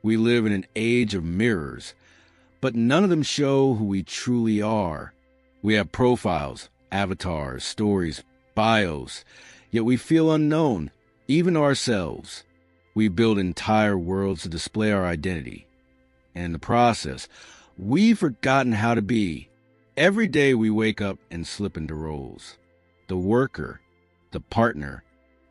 We live in an age of mirrors, but none of them show who we truly are. We have profiles, avatars, stories, bios, yet we feel unknown, even ourselves. We build entire worlds to display our identity. And in the process, we've forgotten how to be. Every day we wake up and slip into roles. The worker, the partner,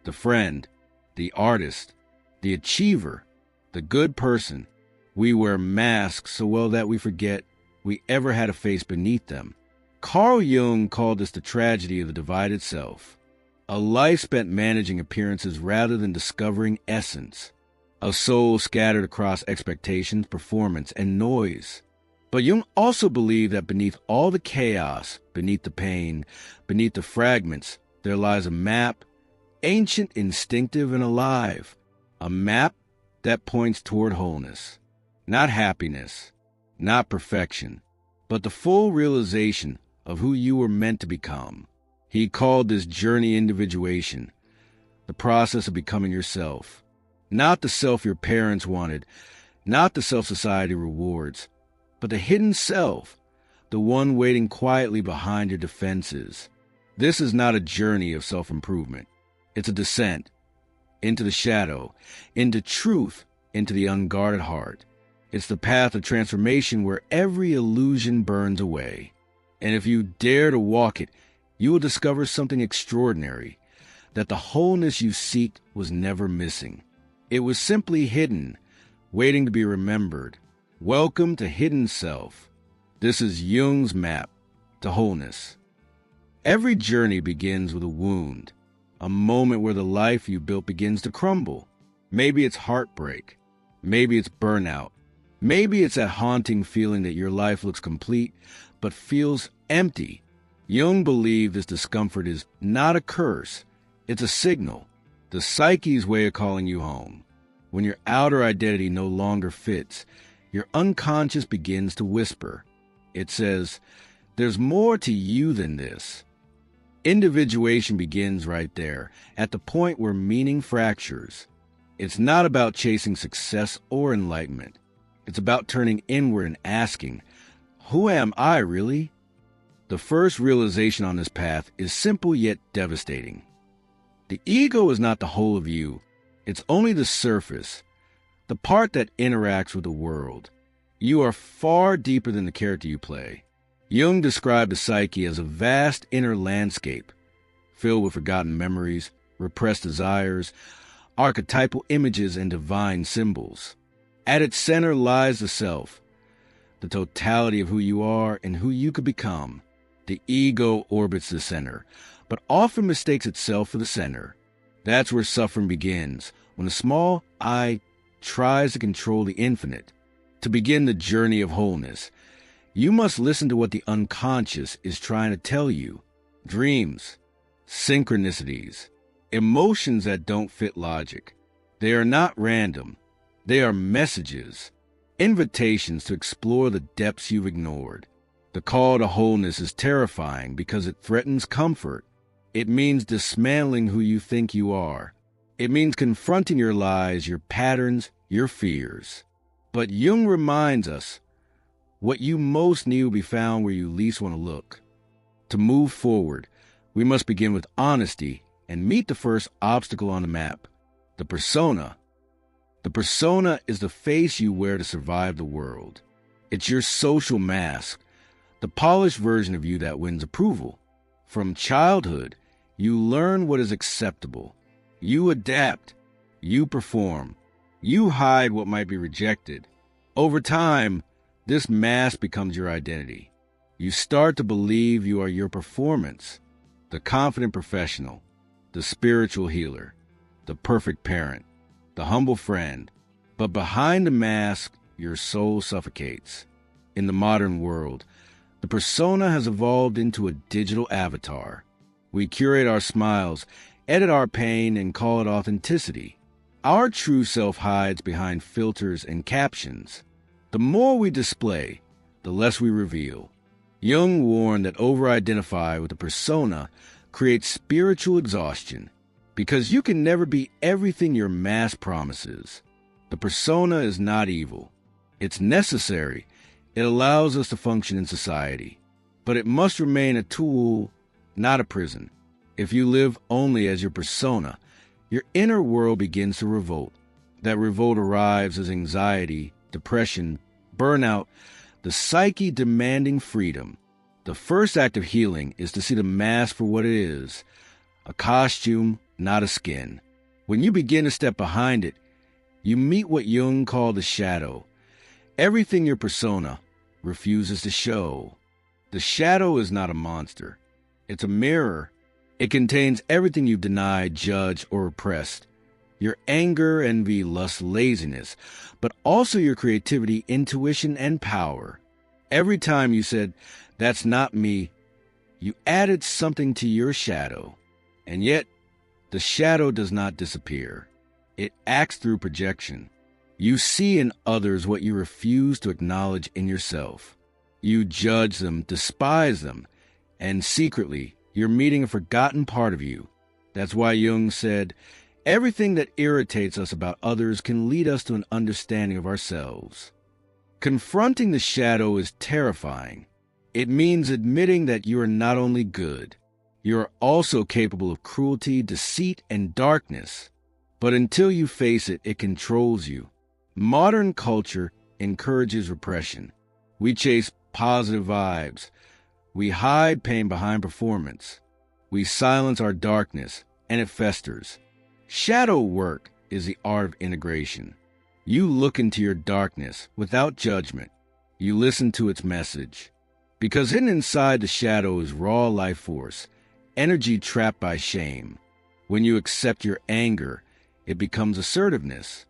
the friend, the artist, the achiever, the good person. We wear masks so well that we forget we ever had a face beneath them. Carl Jung called this the tragedy of the divided self. A life spent managing appearances rather than discovering essence. A soul scattered across expectations, performance, and noise. But Jung also believed that beneath all the chaos, beneath the pain, beneath the fragments, there lies a map, ancient, instinctive, and alive. A map that points toward wholeness. Not happiness, not perfection, but the full realization of who you were meant to become. He called this journey individuation, the process of becoming yourself. Not the self your parents wanted, not the self society rewards, but the hidden self, the one waiting quietly behind your defenses. This is not a journey of self-improvement. It's a descent into the shadow, into truth, into the unguarded heart. It's the path of transformation where every illusion burns away. And if you dare to walk it, you will discover something extraordinary, that the wholeness you seek was never missing. It was simply hidden, waiting to be remembered. Welcome to Hidden Self. This is Jung's map to wholeness. Every journey begins with a wound, a moment where the life you built begins to crumble. Maybe it's heartbreak. Maybe it's burnout. Maybe it's that haunting feeling that your life looks complete but feels empty. Jung believed this discomfort is not a curse. It's a signal, the psyche's way of calling you home. When your outer identity no longer fits, your unconscious begins to whisper. It says, there's more to you than this. Individuation begins right there, at the point where meaning fractures. It's not about chasing success or enlightenment. It's about turning inward and asking, who am I really? The first realization on this path is simple yet devastating. The ego is not the whole of you. It's only the surface, the part that interacts with the world. You are far deeper than the character you play. Jung described the psyche as a vast inner landscape, filled with forgotten memories, repressed desires, archetypal images, and divine symbols. At its center lies the self, the totality of who you are and who you could become. The ego orbits the center, but often mistakes itself for the center. That's where suffering begins, when the small I tries to control the infinite. To begin the journey of wholeness, you must listen to what the unconscious is trying to tell you. Dreams, synchronicities, emotions that don't fit logic. They are not random. They are messages, invitations to explore the depths you've ignored. The call to wholeness is terrifying because it threatens comfort. It means dismantling who you think you are. It means confronting your lies, your patterns, your fears. But Jung reminds us, what you most need will be found where you least want to look. To move forward, we must begin with honesty and meet the first obstacle on the map, the persona. The persona is the face you wear to survive the world. It's your social mask, the polished version of you that wins approval. From childhood, you learn what is acceptable. You adapt. You perform. You hide what might be rejected. Over time, this mask becomes your identity. You start to believe you are your performance, the confident professional, the spiritual healer, the perfect parent, the humble friend. But behind the mask, your soul suffocates. In the modern world, the persona has evolved into a digital avatar. We curate our smiles, edit our pain, and call it authenticity. Our true self hides behind filters and captions. The more we display, the less we reveal. Jung warned that over-identify with the persona creates spiritual exhaustion, because you can never be everything your mask promises. The persona is not evil. It's necessary. It allows us to function in society. But it must remain a tool, not a prison. If you live only as your persona, your inner world begins to revolt. That revolt arrives as anxiety, depression, burnout, the psyche demanding freedom. The first act of healing is to see the mask for what it is, a costume, not a skin. When you begin to step behind it, you meet what Jung called the shadow. Everything your persona refuses to show. The shadow is not a monster. It's a mirror. It contains everything you've denied, judged, or repressed. Your anger, envy, lust, laziness, but also your creativity, intuition, and power. Every time you said, "That's not me," you added something to your shadow. And yet, the shadow does not disappear. It acts through projection. You see in others what you refuse to acknowledge in yourself. You judge them, despise them, and secretly, you're meeting a forgotten part of you. That's why Jung said, everything that irritates us about others can lead us to an understanding of ourselves. Confronting the shadow is terrifying. It means admitting that you are not only good, you are also capable of cruelty, deceit, and darkness. But until you face it, it controls you. Modern culture encourages repression. We chase positive vibes. We hide pain behind performance. We silence our darkness, and it festers. Shadow work is the art of integration. You look into your darkness without judgment. You listen to its message. Because hidden inside the shadow is raw life force, energy trapped by shame. When you accept your anger, it becomes assertiveness.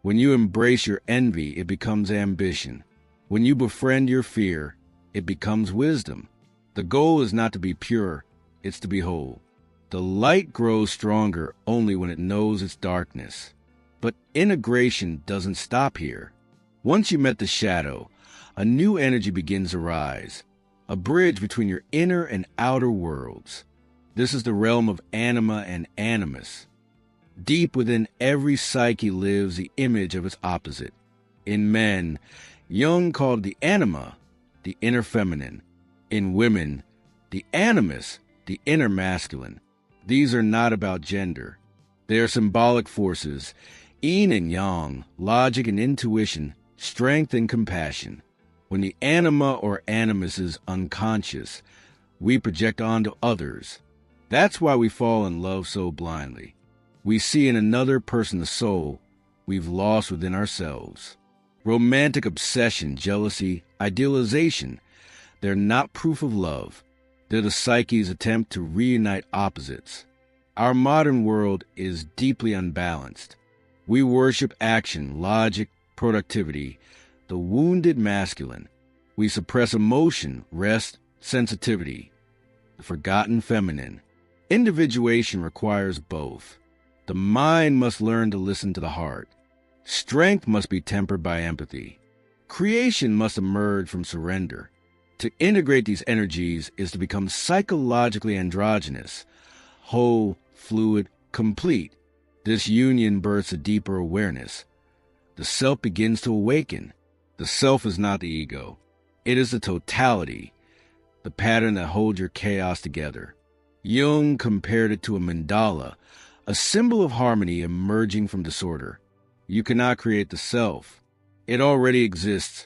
When you embrace your envy, it becomes ambition. When you befriend your fear, it becomes wisdom. The goal is not to be pure, it's to be whole. The light grows stronger only when it knows its darkness. But integration doesn't stop here. Once you met the shadow, a new energy begins to rise, a bridge between your inner and outer worlds. This is the realm of Anima and Animus. Deep within every psyche lives the image of its opposite. In men, Jung called the Anima the inner feminine. In women, the Animus, the inner masculine. These are not about gender. They are symbolic forces, yin and yang, logic and intuition, strength and compassion. When the Anima or Animus is unconscious, we project onto others. That's why we fall in love so blindly. We see in another person the soul we've lost within ourselves. Romantic obsession, jealousy, idealization, they're not proof of love. They're the psyche's attempt to reunite opposites. Our modern world is deeply unbalanced. We worship action, logic, productivity, the wounded masculine. We suppress emotion, rest, sensitivity, the forgotten feminine. Individuation requires both. The mind must learn to listen to the heart. Strength must be tempered by empathy. Creation must emerge from surrender. To integrate these energies is to become psychologically androgynous, whole, fluid, complete. This union births a deeper awareness. The self begins to awaken. The self is not the ego. It is the totality, the pattern that holds your chaos together. Jung compared it to a mandala, a symbol of harmony emerging from disorder. You cannot create the self. It already exists,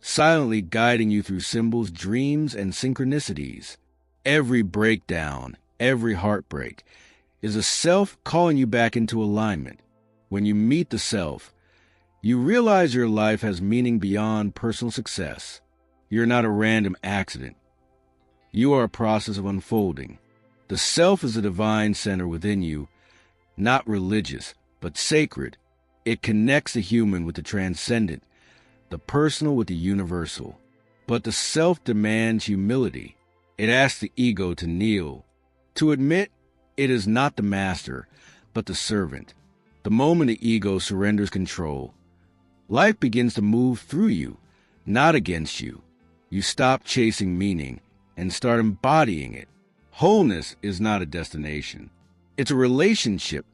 silently guiding you through symbols, dreams, and synchronicities. Every breakdown, every heartbreak, is a self calling you back into alignment. When you meet the self, you realize your life has meaning beyond personal success. You're not a random accident. You are a process of unfolding. The self is a divine center within you, not religious, but sacred. It connects the human with the transcendent, the personal with the universal. But the self demands humility. It asks the ego to kneel, to admit it is not the master, but the servant. The moment the ego surrenders control, life begins to move through you, not against you. You stop chasing meaning and start embodying it. Wholeness is not a destination. It's a relationship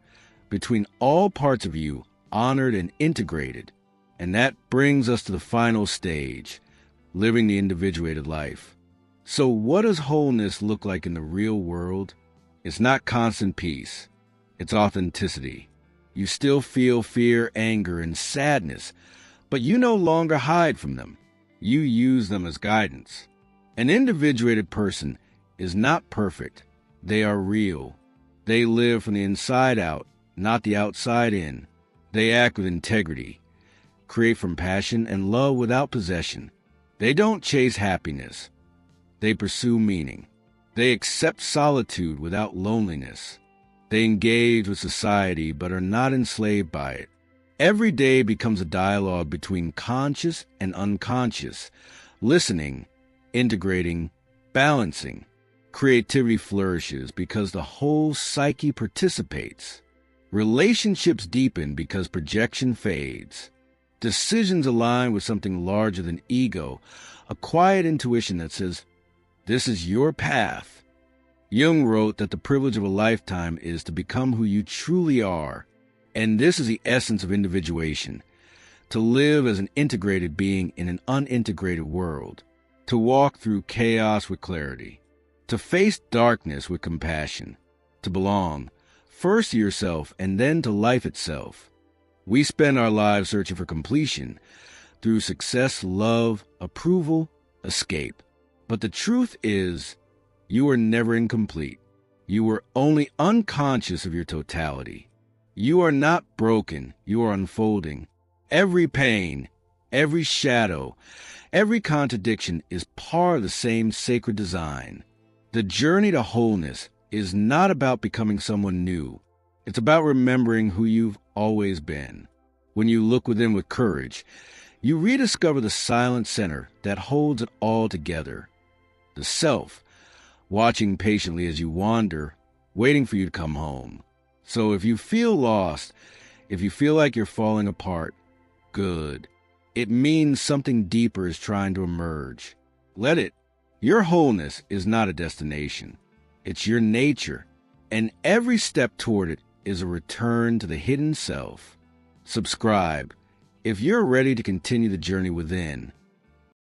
between all parts of you honored, and integrated. And that brings us to the final stage, living the individuated life. So what does wholeness look like in the real world? It's not constant peace. It's authenticity. You still feel fear, anger, and sadness, but you no longer hide from them. You use them as guidance. An individuated person is not perfect. They are real. They live from the inside out, not the outside in. They act with integrity, create from passion, and love without possession. They don't chase happiness. They pursue meaning. They accept solitude without loneliness. They engage with society but are not enslaved by it. Every day becomes a dialogue between conscious and unconscious, listening, integrating, balancing. Creativity flourishes because the whole psyche participates. Relationships deepen because projection fades. Decisions align with something larger than ego, a quiet intuition that says, "This is your path." Jung wrote that the privilege of a lifetime is to become who you truly are. And this is the essence of individuation, to live as an integrated being in an unintegrated world, to walk through chaos with clarity, to face darkness with compassion, to belong, first to yourself and then to life itself. We spend our lives searching for completion through success, love, approval, escape. But the truth is, you are never incomplete. You are only unconscious of your totality. You are not broken. You are unfolding. Every pain, every shadow, every contradiction is part of the same sacred design. The journey to wholeness is not about becoming someone new. It's about remembering who you've always been. When you look within with courage, you rediscover the silent center that holds it all together. The self, watching patiently as you wander, waiting for you to come home. So if you feel lost, if you feel like you're falling apart, good. It means something deeper is trying to emerge. Let it. Your wholeness is not a destination. It's your nature. And every step toward it is a return to the hidden self. Subscribe if you're ready to continue the journey within.